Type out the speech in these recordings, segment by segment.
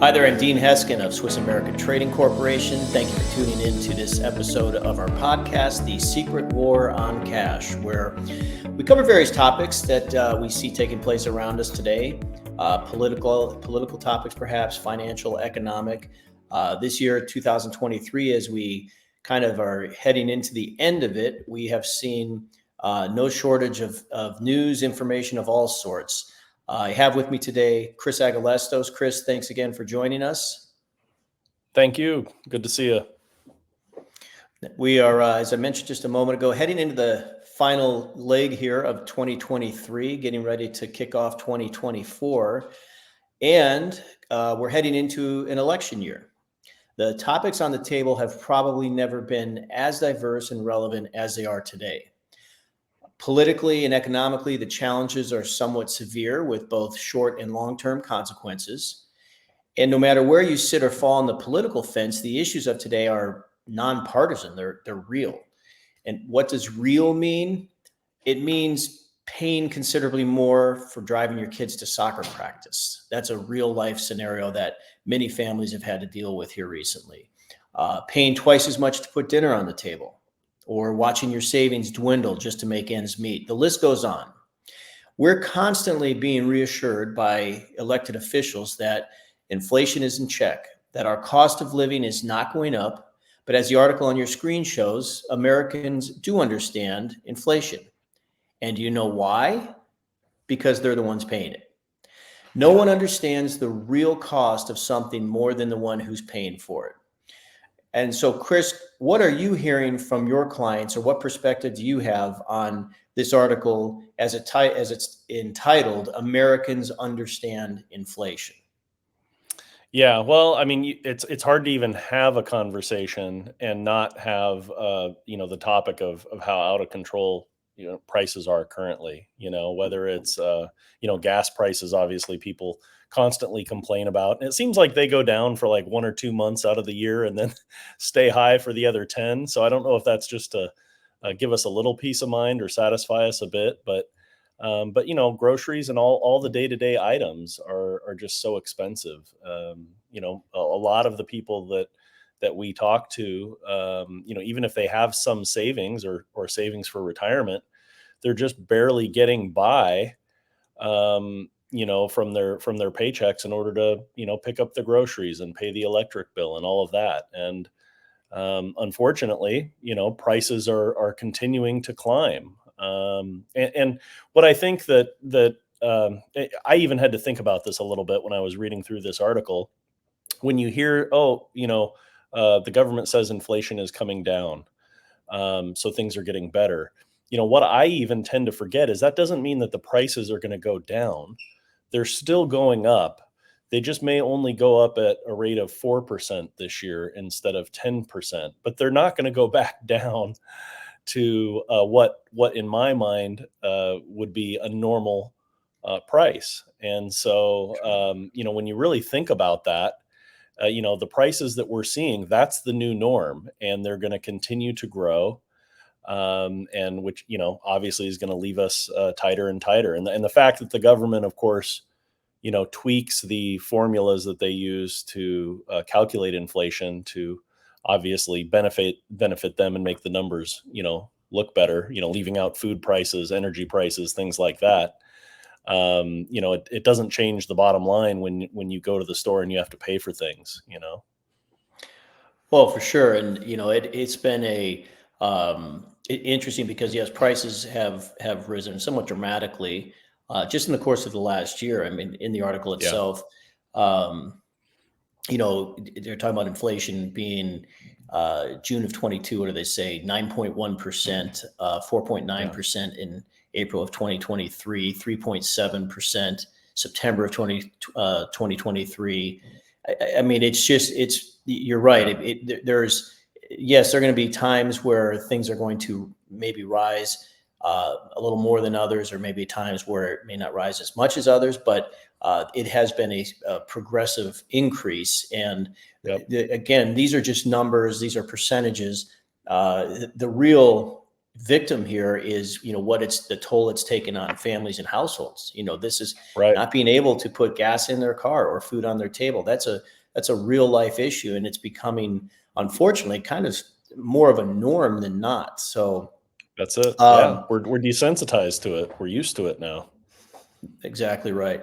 Hi there, I'm Dean Heskin of Swiss American Trading Corporation. Thank you for tuning in to this episode of our podcast, The Secret War on Cash, where we cover various topics that we see taking place around us today, political topics perhaps, financial, economic. This year, 2023, as we kind of are heading into the end of it, we have seen no shortage of news, information of all sorts. I have with me today Chris Agelastos. Chris, thanks again for joining us. Thank you. Good to see you. We are, as I mentioned just a moment ago, heading into the final leg here of 2023, getting ready to kick off 2024. And we're heading into an election year. The topics on the table have probably never been as diverse and relevant as they are today. Politically and economically, the challenges are somewhat severe with both short and long-term consequences. And no matter where you sit or fall on the political fence, the issues of today are nonpartisan. They're real. And what does real mean? It means paying considerably more for driving your kids to soccer practice. That's a real life scenario that many families have had to deal with here recently. Paying twice as much to put dinner on the table, or watching your savings dwindle just to make ends meet. The list goes on. We're constantly being reassured by elected officials that inflation is in check, that our cost of living is not going up. But as the article on your screen shows, Americans do understand inflation. And you know why? Because they're the ones paying it. No one understands the real cost of something more than the one who's paying for it. And so, Chris, what are you hearing from your clients, or what perspective do you have on this article as it's entitled, Americans Understand Inflation? Yeah, well, I mean, it's hard to even have a conversation and not have, the topic of how out of control, prices are currently, whether it's, gas prices, obviously people constantly complain about. And it seems like they go down for like 1 or 2 months out of the year and then stay high for the other 10. So I don't know if that's just to give us a little peace of mind or satisfy us a bit, but groceries and all the day-to-day items are just so expensive. A lot of the people that we talk to, even if they have some savings or savings for retirement, they're just barely getting by, from their paychecks in order to, pick up the groceries and pay the electric bill and all of that. And unfortunately, prices are continuing to climb. And what I think that I even had to think about this a little bit when I was reading through this article. When you hear, the government says inflation is coming down, so things are getting better. What I even tend to forget is that doesn't mean that the prices are going to go down. They're still going up. They just may only go up at a rate of 4% this year instead of 10%, but they're not going to go back down to what in my mind would be a normal price. And so, when you really think about that, the prices that we're seeing, that's the new norm, and they're going to continue to grow. And which, obviously is going to leave us tighter and tighter. And the fact that the government, of course, tweaks the formulas that they use to calculate inflation to obviously benefit them and make the numbers, look better, leaving out food prices, energy prices, things like that. It doesn't change the bottom line when you go to the store and you have to pay for things, Well, for sure. And, it's been interesting because, yes, prices have risen somewhat dramatically just in the course of the last year. I mean, in the article itself, they're talking about inflation being June of 22. What do they say? 9.1%, 4.9% in April of 2023, 3.7% September of 2023. I mean, you're right. There are going to be times where things are going to maybe rise a little more than others, or maybe times where it may not rise as much as others, but it has been a progressive increase. And again, these are just numbers. These are percentages. The real victim here is, the toll it's taken on families and households. This is right. Not being able to put gas in their car or food on their table. That's a that's a real life issue, and it's becoming, unfortunately, kind of more of a norm than not. So That's it. Yeah, um, we're desensitized to it. We're used to it now. exactly right.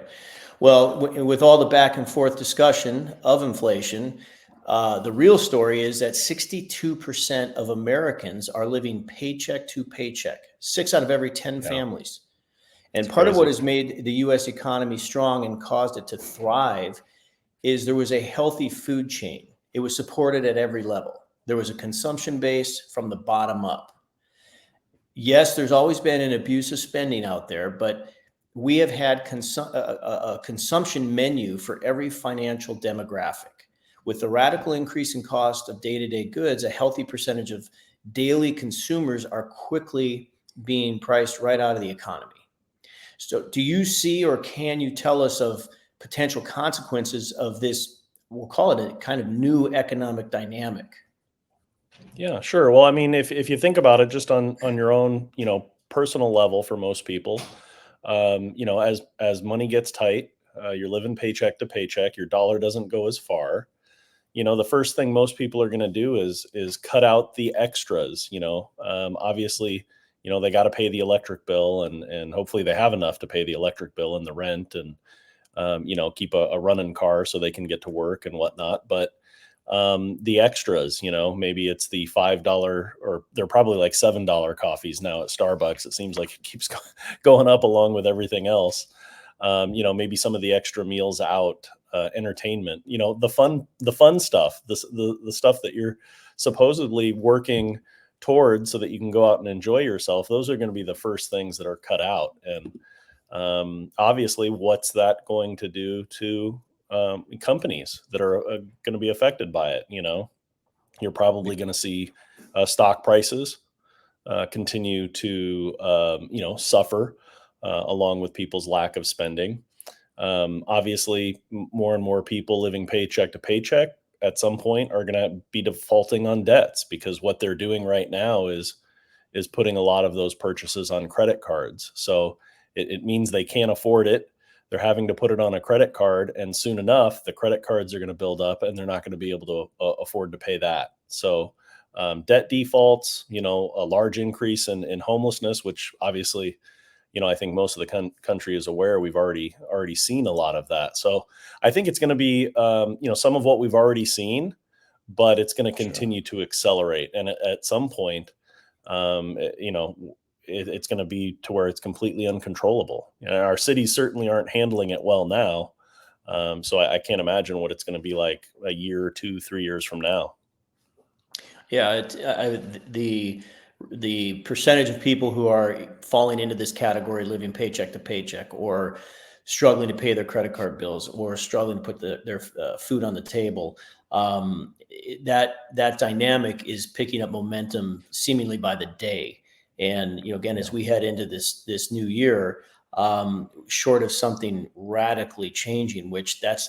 Well, with all the back and forth discussion of inflation, the real story is that 62% of Americans are living paycheck to paycheck, 6 out of every 10 Yeah, families. And it's part of what crazy. has made the US economy strong and caused it to thrive is there was a healthy food chain. It was supported at every level. There was a consumption base from the bottom up. Yes, there's always been an abuse of spending out there, but we have had a consumption menu for every financial demographic. With the radical increase in cost of day-to-day goods, a healthy percentage of daily consumers are quickly being priced right out of the economy. So, do you see or can you tell us of potential consequences of this? We'll call it a kind of new economic dynamic. Yeah, sure. Well, I mean, if you think about it, just on your own, personal level, for most people, as money gets tight, you're living paycheck to paycheck. Your dollar doesn't go as far. The first thing most people are going to do is cut out the extras. Obviously, they got to pay the electric bill, and hopefully they have enough to pay the electric bill and the rent, and keep a running car so they can get to work and whatnot. But the extras, maybe it's the $5, or they're probably like $7 coffees now at Starbucks. It seems like it keeps going up along with everything else. Maybe some of the extra meals out, entertainment, the fun stuff, the stuff that you're supposedly working towards so that you can go out and enjoy yourself. Those are going to be the first things that are cut out. And obviously, what's that going to do to companies that are going to be affected by it? You're probably going to see stock prices continue to suffer along with people's lack of spending. Obviously, more and more people living paycheck to paycheck at some point are going to be defaulting on debts, because what they're doing right now is putting a lot of those purchases on credit cards. So it means they can't afford it. They're having to put it on a credit card, and soon enough, the credit cards are going to build up, and they're not going to be able to afford to pay that. So debt defaults, a large increase in homelessness, which obviously, I think most of the country is aware. We've already seen a lot of that. So I think it's going to be, some of what we've already seen, but it's going to Sure. continue to accelerate. And at some point, it's going to be to where it's completely uncontrollable. Our cities certainly aren't handling it well now. So I can't imagine what it's going to be like a year or 2, 3 years from now. Yeah, the percentage of people who are falling into this category, living paycheck to paycheck, or struggling to pay their credit card bills, or struggling to put their food on the table, that dynamic is picking up momentum seemingly by the day. And again, Yeah. as we head into this new year, short of something radically changing,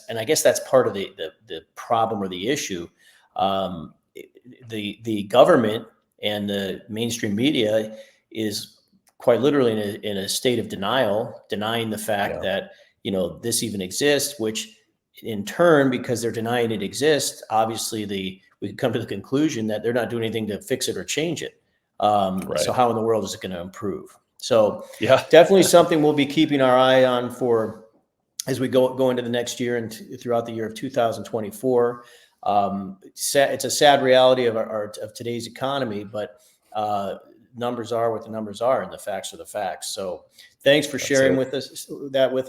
and I guess that's part of the problem or the issue. Um, the government and the mainstream media is quite literally in a state of denial, denying the fact Yeah. that this even exists, which in turn, because they're denying it exists, obviously we come to the conclusion that they're not doing anything to fix it or change it. So Right. how in the world is it going to improve? So Yeah. definitely something we'll be keeping our eye on for as we go into the next year and throughout the year of 2024. It's a sad reality of today's economy, but numbers are what the numbers are, and the facts are the facts. So, thanks for That's sharing it. with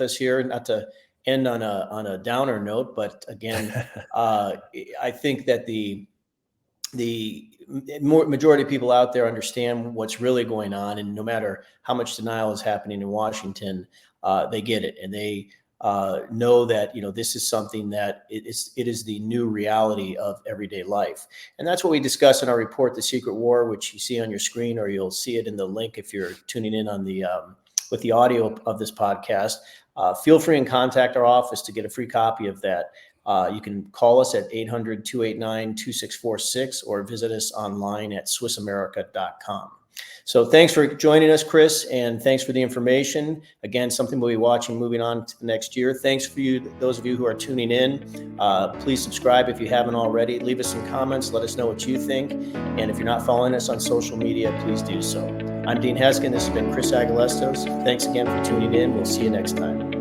us here. Not to end on a downer note, but again, I think that the majority of people out there understand what's really going on, and no matter how much denial is happening in Washington, they get it, and they know that this is something that it is the new reality of everyday life. And that's what we discuss in our report, The Secret War, which you see on your screen, or you'll see it in the link if you're tuning in on the with the audio of this podcast. Feel free and contact our office to get a free copy of that. You can call us at 800-289-2646 or visit us online at swissamerica.com. So thanks for joining us, Chris, and thanks for the information. Again, something we'll be watching moving on to the next year. Thanks for you, those of you who are tuning in. Please subscribe if you haven't already. Leave us some comments. Let us know what you think. And if you're not following us on social media, please do so. I'm Dean Heskin. This has been Chris Agelastos. Thanks again for tuning in. We'll see you next time.